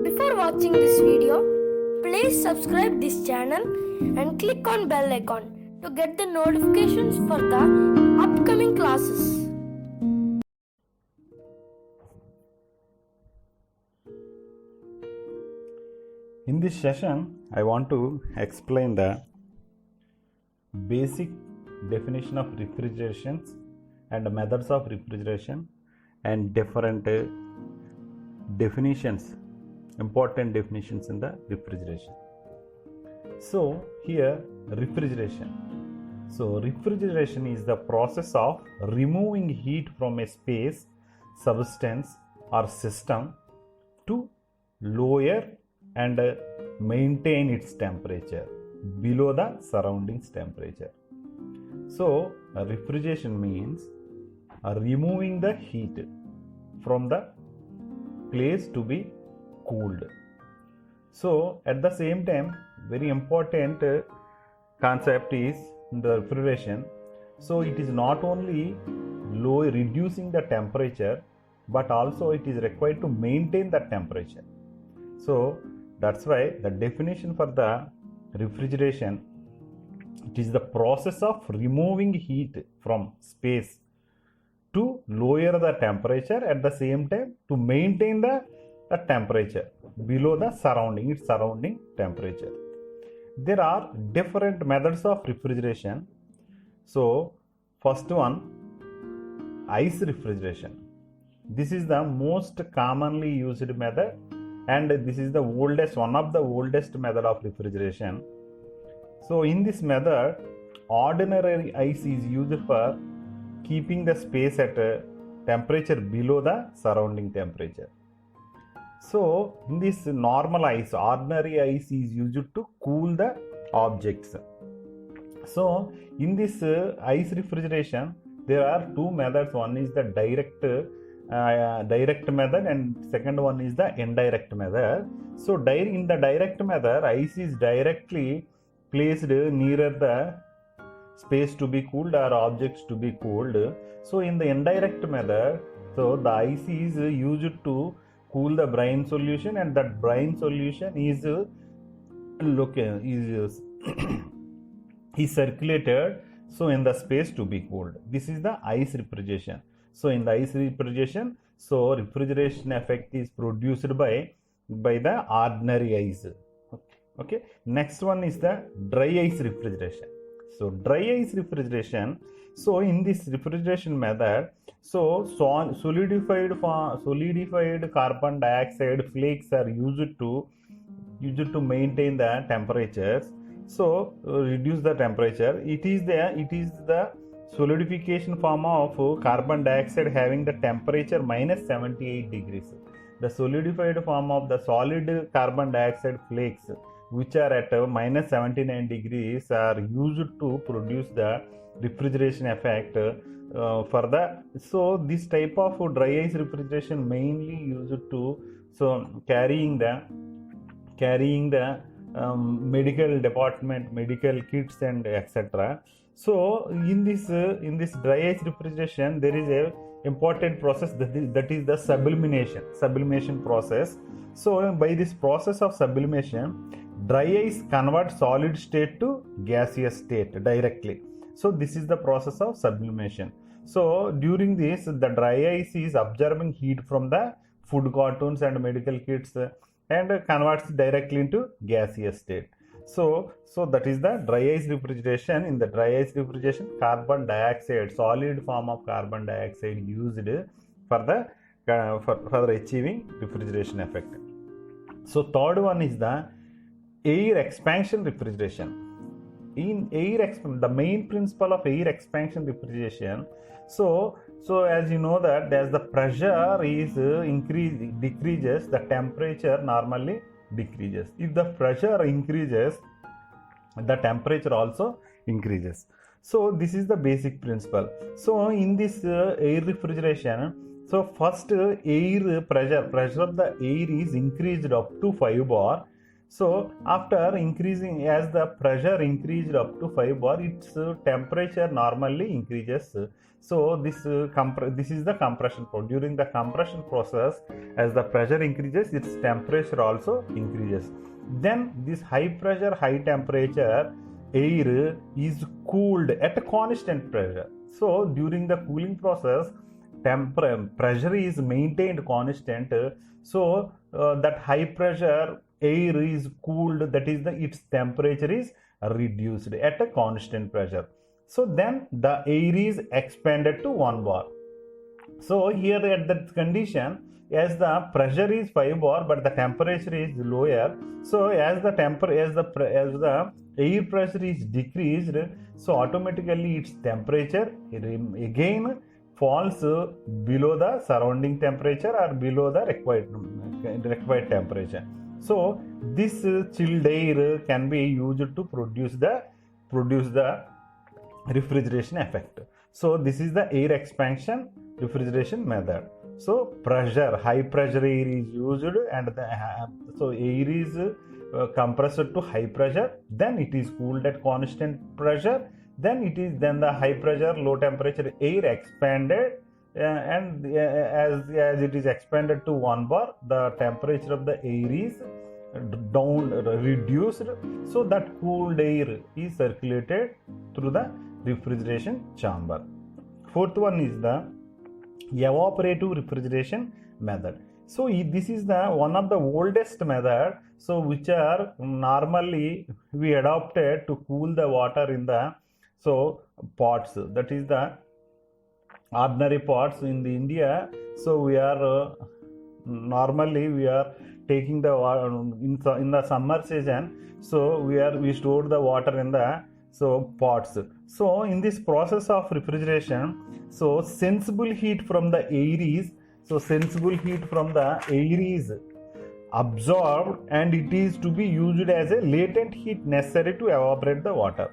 Before watching this video, please subscribe this channel and click on bell icon to get the notifications for the upcoming classes. In this session, I want to explain the basic definition of refrigerations and methods of refrigeration and different definitions, important definitions in the refrigeration. So here refrigeration. So refrigeration is the process of removing heat from a space, substance or system to lower and maintain its temperature below the surroundings temperature. So refrigeration means removing the heat from the place to be cooled. So at the same time, very important concept is the refrigeration. So it is not only reducing the temperature, but also it is required to maintain the temperature. So that's why the definition for the refrigeration, it is the process of removing heat from space to lower the temperature, at the same time to maintain the temperature below the surrounding temperature. There are different methods of refrigeration. So first one, ice refrigeration. This is the most commonly used method, and this is the one of the oldest method of refrigeration. So in this method, ordinary ice is used for keeping the space at a temperature below the surrounding temperature. So in this normal ice, ordinary ice is used to cool the objects. So in this ice refrigeration, there are two methods. One is the direct method, and second one is the indirect method. So in the direct method, ice is directly placed nearer the space to be cooled or objects to be cooled. So in the indirect method, so the ice is used to cool the brine solution, and that brine solution is is circulated so in the space to be cooled. This is the ice refrigeration. So in the ice refrigeration, so refrigeration effect is produced by the ordinary ice. Okay. Next one is the dry ice refrigeration. So dry ice refrigeration. So in this refrigeration method, so solidified carbon dioxide flakes are used to maintain the temperatures. So reduce the temperature. It is the solidification form of carbon dioxide having the temperature minus 78 degrees. The solidified form of the solid carbon dioxide flakes, which are at minus 79 degrees, are used to produce the refrigeration effect for the. So this type of dry ice refrigeration mainly used to carrying the medical department, medical kits and etc. So in this dry ice refrigeration, there is a important process that is the sublimation process. So by this process of sublimation, dry ice converts solid state to gaseous state directly. So this is the process of sublimation. So during this, the dry ice is absorbing heat from the food cartons and medical kits and converts directly into gaseous state. So that is the dry ice refrigeration. In the dry ice refrigeration, carbon dioxide, solid form of carbon dioxide used for achieving refrigeration effect. So third one is the air expansion refrigeration. In the main principle of air expansion refrigeration, so as you know that as the pressure is decreases, the temperature normally decreases. If the pressure increases, the temperature also increases. So this is the basic principle. So in this air refrigeration, so first air pressure of the air is increased up to 5 bar. So after increasing, as the pressure increased up to 5 bar, its temperature normally increases. So this is the compression process. During the compression process, as the pressure increases, its temperature also increases. Then this high pressure, high temperature air is cooled at a constant pressure. So during the cooling process, pressure is maintained constant. So that high pressure air is cooled, that is its temperature is reduced at a constant pressure. So then the air is expanded to 1 bar. So here at that condition, as the pressure is 5 bar but the temperature is lower, so as the air pressure is decreased, so automatically its temperature again falls below the surrounding temperature or below the required temperature. So this chilled air can be used to produce the refrigeration effect. So this is the air expansion refrigeration method. So high pressure air is used, and so air is compressed to high pressure, then it is cooled at constant pressure, then the high pressure low temperature air expanded, and as it is expanded to 1 bar, the temperature of the air is reduced, so that cooled air is circulated through the refrigeration chamber. Fourth one is the evaporative refrigeration method. So this is the one of the oldest method, so which are normally we adopted to cool the water in the pots, that is the ordinary pots in the India. So we are normally we are taking the water in the summer season, so we store the water in the pots. So in this process of refrigeration, so sensible heat from the air is absorbed, and it is to be used as a latent heat necessary to evaporate the water.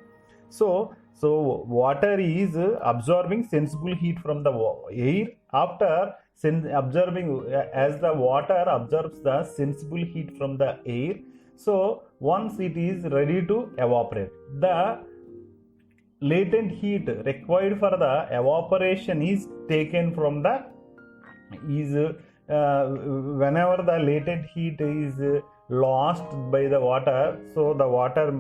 So water is absorbing sensible heat from the air. After absorbing, as the water absorbs the sensible heat from the air, so once it is ready to evaporate, the latent heat required for the evaporation is taken from the whenever the latent heat is lost by the water, so the water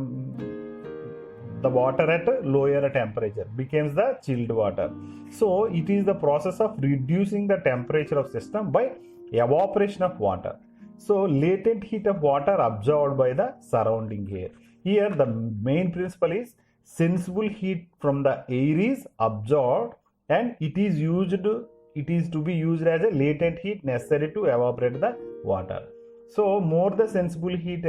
at lower temperature becomes the chilled water. So it is the process of reducing the temperature of system by evaporation of water. So latent heat of water absorbed by the surrounding air. Here the main principle is sensible heat from the air is absorbed, and it is to be used as a latent heat necessary to evaporate the water. So more the sensible heat,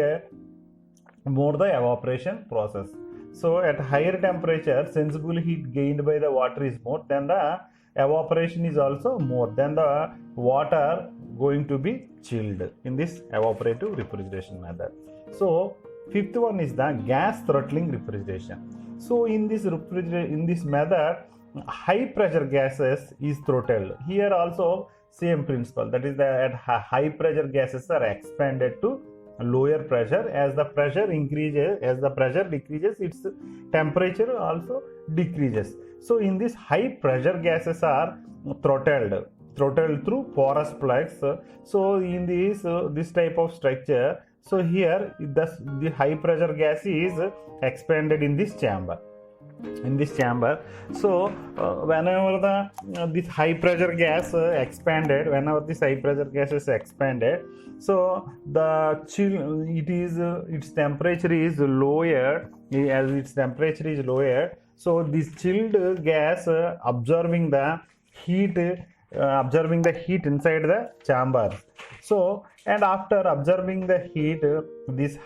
more the evaporation process. So at higher temperature, sensible heat gained by the water is more, then the evaporation is also more, then the water going to be chilled in this evaporative refrigeration method. So fifth one is the gas throttling refrigeration. So in this method, high pressure gases is throttled. Here also same principle, that is that high pressure gases are expanded to lower pressure. As the pressure decreases, its temperature also decreases. So in this, high pressure gases are throttled through porous plugs. So in this type of structure, so here the high pressure gas is expanded in this chamber. So whenever this high pressure gas expanded, so the its temperature is lower. As its temperature is lower, so this chilled gas absorbing the heat inside the chamber. So, and after absorbing the heat, this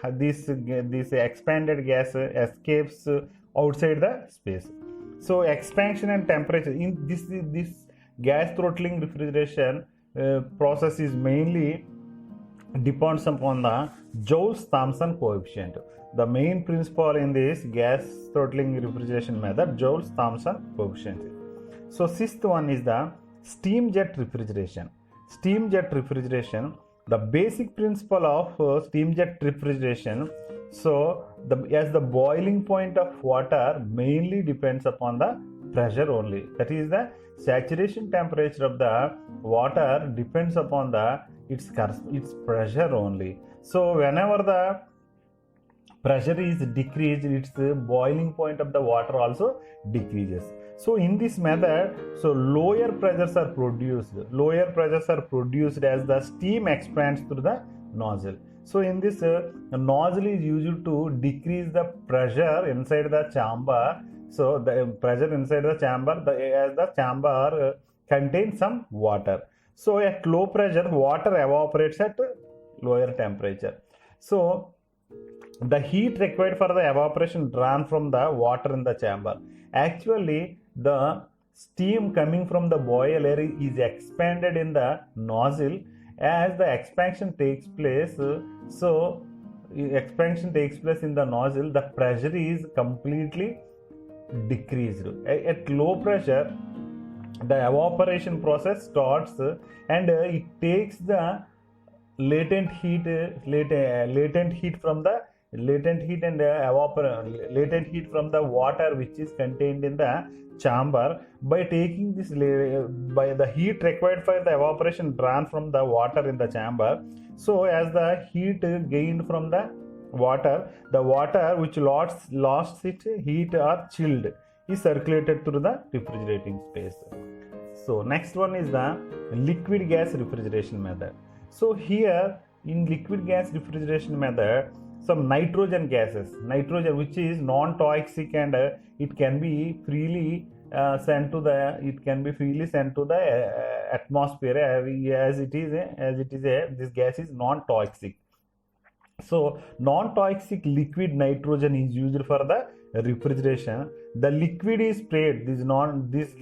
expanded gas escapes outside the space. So expansion and temperature in this gas throttling refrigeration process is mainly depends upon the Joule-Thomson coefficient. The main principle in this gas throttling refrigeration method, Joule-Thomson coefficient. So sixth one is the steam jet refrigeration. the basic principle of steam jet refrigeration. So as the boiling point of water mainly depends upon the pressure only, that is the saturation temperature of the water depends upon the its pressure only. So whenever the pressure is decreased, its boiling point of the water also decreases. So in this method, so lower pressures are produced as the steam expands through the nozzle. So in this nozzle is used to decrease the pressure inside the chamber. So the pressure inside the chamber, as the chamber contains some water. So at low pressure, water evaporates at lower temperature. So the heat required for the evaporation drawn from the water in the chamber. Actually, the steam coming from the boiler is expanded in the nozzle. As the expansion takes place, in the nozzle, the pressure is completely decreased. At low pressure, the evaporation process starts, and it takes the latent heat from the latent heat from the water which is contained in the chamber. By taking this by the heat required for the evaporation drawn from the water in the chamber, so as the heat gained from the water which lost its heat or chilled is circulated through the refrigerating space. So next one is the liquid gas refrigeration method. So here in liquid gas refrigeration method, some nitrogen gases, which is non-toxic, and it can be freely sent to the atmosphere as this gas is non-toxic. So non-toxic liquid nitrogen is used for the refrigeration. The liquid is sprayed, this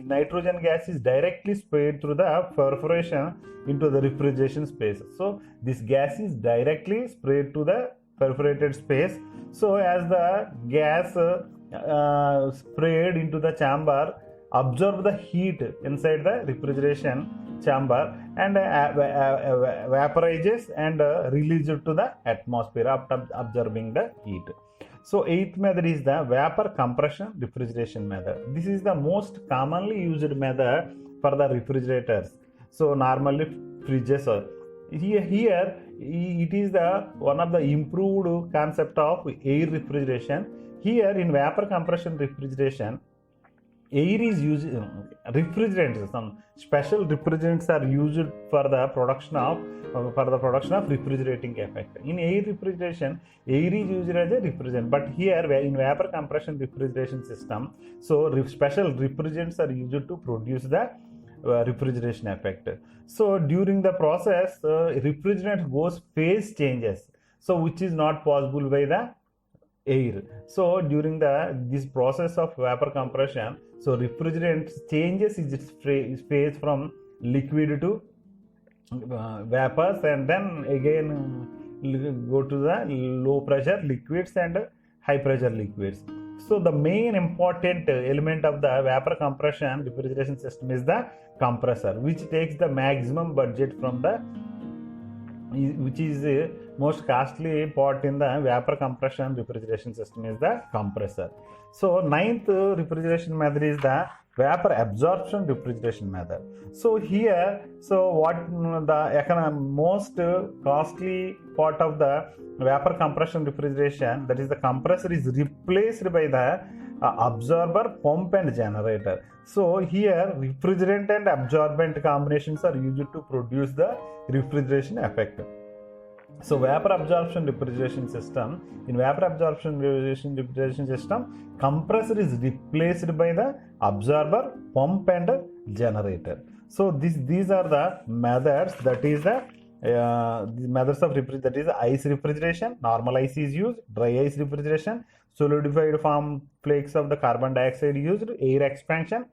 nitrogen gas is directly sprayed through the perforation into the refrigeration space. So this gas is directly sprayed to the perforated space. So as the gas sprayed into the chamber absorb the heat inside the refrigeration chamber and vaporizes and releases to the atmosphere after absorbing the heat. So eighth method is the vapor compression refrigeration method. This is the most commonly used method for the refrigerators. So normally fridges are here it is the one of the improved concept of air refrigeration. Here in vapor compression refrigeration, air is used, refrigerants, some special refrigerants are used for the production of refrigerating effect. In air refrigeration, air is used as a refrigerant, but here in vapor compression refrigeration system, so special refrigerants are used to produce the refrigeration effect. So during the process, refrigerant goes phase changes, so which is not possible by the air. So during this process of vapor compression, so refrigerant changes its phase from liquid to vapors, and then again go to the low pressure liquids and high pressure liquids. So the main important element of the vapor compression refrigeration system is the compressor, which takes the maximum budget from the which is most costly part in the vapor compression refrigeration system is the compressor. So ninth refrigeration method is the vapor absorption refrigeration method. So here, so what the most costly part of the vapor compression refrigeration, that is the compressor, is replaced by the absorber, pump and generator. So here refrigerant and absorbent combinations are used to produce the refrigeration effect. So vapor absorption refrigeration system, in vapor absorption refrigeration system, compressor is replaced by the absorber, pump and generator. So these are the methods, that is the methods of refrigeration, that is ice refrigeration, normal ice is used, dry ice refrigeration, solidified form flakes of the carbon dioxide used, air expansion,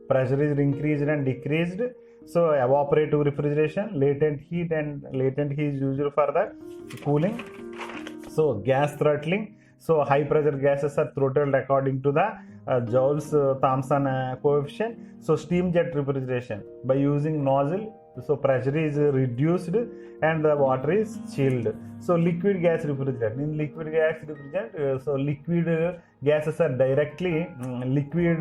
pressure is increased and decreased. So evaporative refrigeration, latent heat is used for the cooling. So gas throttling, so high pressure gases are throttled according to the Joule-Thomson coefficient. So steam jet refrigeration, by using nozzle So pressure is reduced and the water is chilled. So liquid gas refrigerant. In liquid gas refrigerant, so liquid gases are directly liquid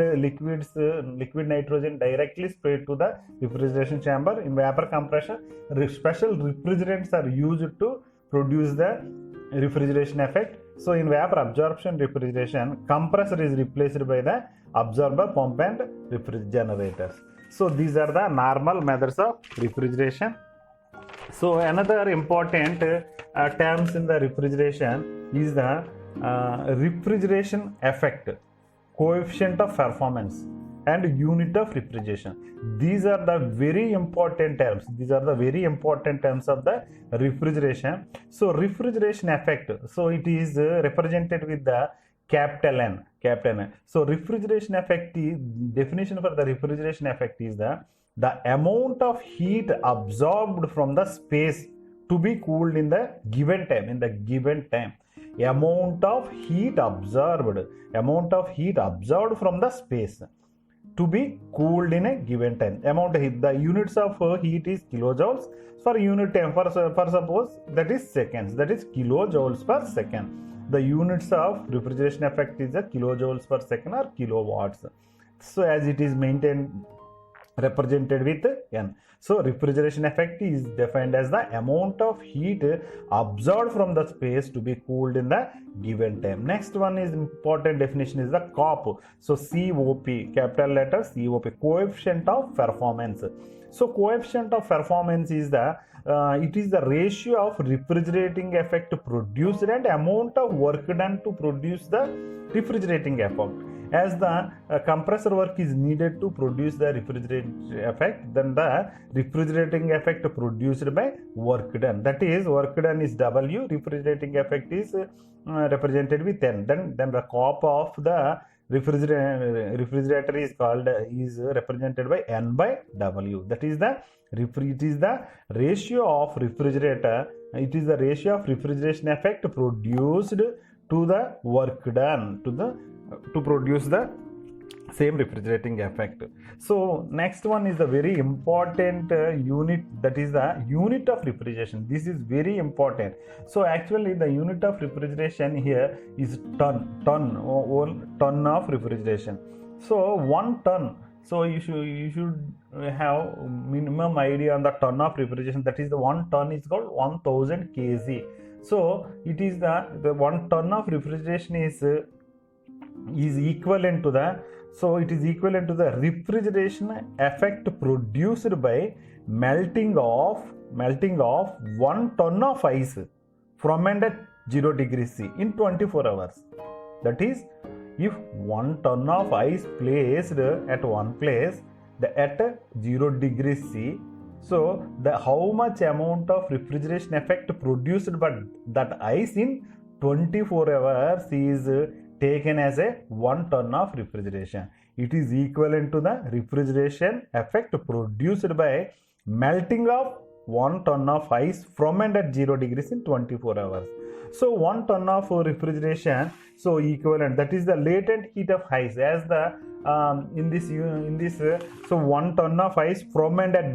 nitrogen directly sprayed to the refrigeration chamber. In vapor compression, special refrigerants are used to produce the refrigeration effect. So in vapor absorption refrigeration, compressor is replaced by the absorber, pump and refrigerators. So these are the normal methods of refrigeration. So another important terms in the refrigeration is the refrigeration effect, coefficient of performance and unit of refrigeration. These are the very important terms. These are the very important terms of the refrigeration. So refrigeration effect, so it is represented with the capital N. So refrigeration effect is, definition for the refrigeration effect is the amount of heat absorbed from the space to be cooled in the given time. Amount of heat absorbed from the space to be cooled in a given time. Amount of heat, the units of heat is kilojoules for unit time. For suppose that is seconds, that is kilojoules per second. The units of refrigeration effect is a kilojoules per second or kilowatts. So as it is represented with N. So refrigeration effect is defined as the amount of heat absorbed from the space to be cooled in the given time. Next one is important definition is the COP. So COP, capital letter COP, coefficient of performance. So coefficient of performance is the it is the ratio of refrigerating effect produced and amount of work done to produce the refrigerating effect. As the compressor work is needed to produce the refrigerating effect, then the refrigerating effect produced by work done. That is, work done is W, refrigerating effect is represented with N. Then the COP of the refrigerator is represented by N by W. That is the ratio of refrigerator. It is the ratio of refrigeration effect produced to the work done to produce the same refrigerating effect. So next one is the very important unit, that is the unit of refrigeration. This is very important. So actually the unit of refrigeration here is ton of refrigeration. So 1 ton. So you should have minimum idea on the ton of refrigeration. That is the 1 ton is called 1000 kg. So it is the 1 ton of refrigeration is equivalent to the, so it is equivalent to the refrigeration effect produced by melting of 1 ton of ice from and at 0 degrees C in 24 hours. That is, if 1 ton of ice placed at one place at 0 degrees C, so the how much amount of refrigeration effect produced by that ice in 24 hours is taken as a 1 ton of refrigeration. It is equivalent to the refrigeration effect produced by melting of 1 ton of ice from and at 0 degrees in 24 hours. So 1 ton of refrigeration, so equivalent, that is the latent heat of ice, as the so 1 ton of ice from and at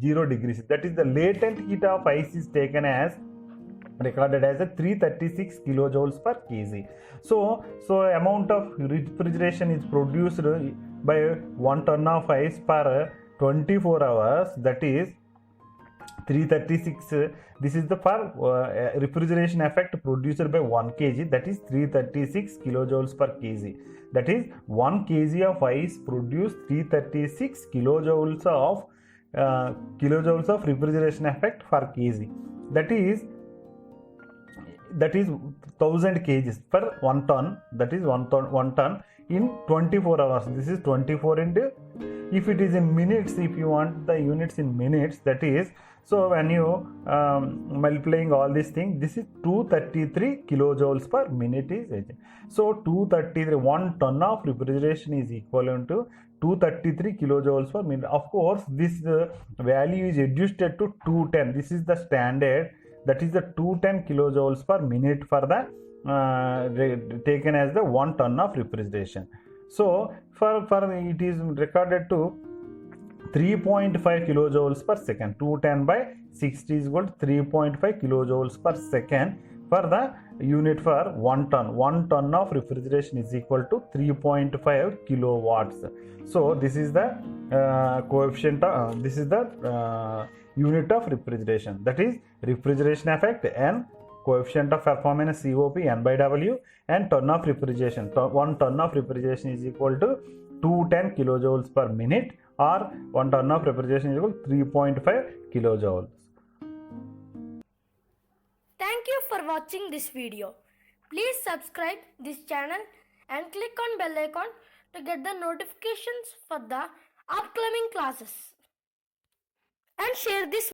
0 degrees, that is the latent heat of ice is taken as, recorded as a 336 kilojoules per kg. So amount of refrigeration is produced by 1 ton of ice per 24 hours, that is 336. This is the for refrigeration effect produced by 1 kg, that is 336 kilojoules per kg. That is 1 kg of ice produce 336 kilojoules of refrigeration effect per kg. That is 1000 kgs per 1 ton, that is 1 ton in 24 hours. This is 24 into, if it is in minutes, if you want the units in minutes, that is, so when you multiplying all these things, this is 233 kilojoules per minute is. So 233, 1 ton of refrigeration is equivalent to 233 kilojoules per minute. Of course, this value is adjusted to 210. This is the standard. That is the 210 kilojoules per minute for the taken as the 1 ton of refrigeration. So for it is recorded to 3.5 kilojoules per second. 210 by 60 is equal to 3.5 kilojoules per second for the unit for 1 ton. 1 ton of refrigeration is equal to 3.5 kilowatts. So this is the coefficient this is the unit of refrigeration, that is refrigeration effect, and coefficient of performance COP N by W, and ton of refrigeration. 1 ton of refrigeration is equal to 210 kilojoules per minute, or 1 ton of refrigeration is equal to 3.5 kilojoules. Thank you for watching this video. Please subscribe this channel and click on bell icon to get the notifications for the upcoming classes. And share this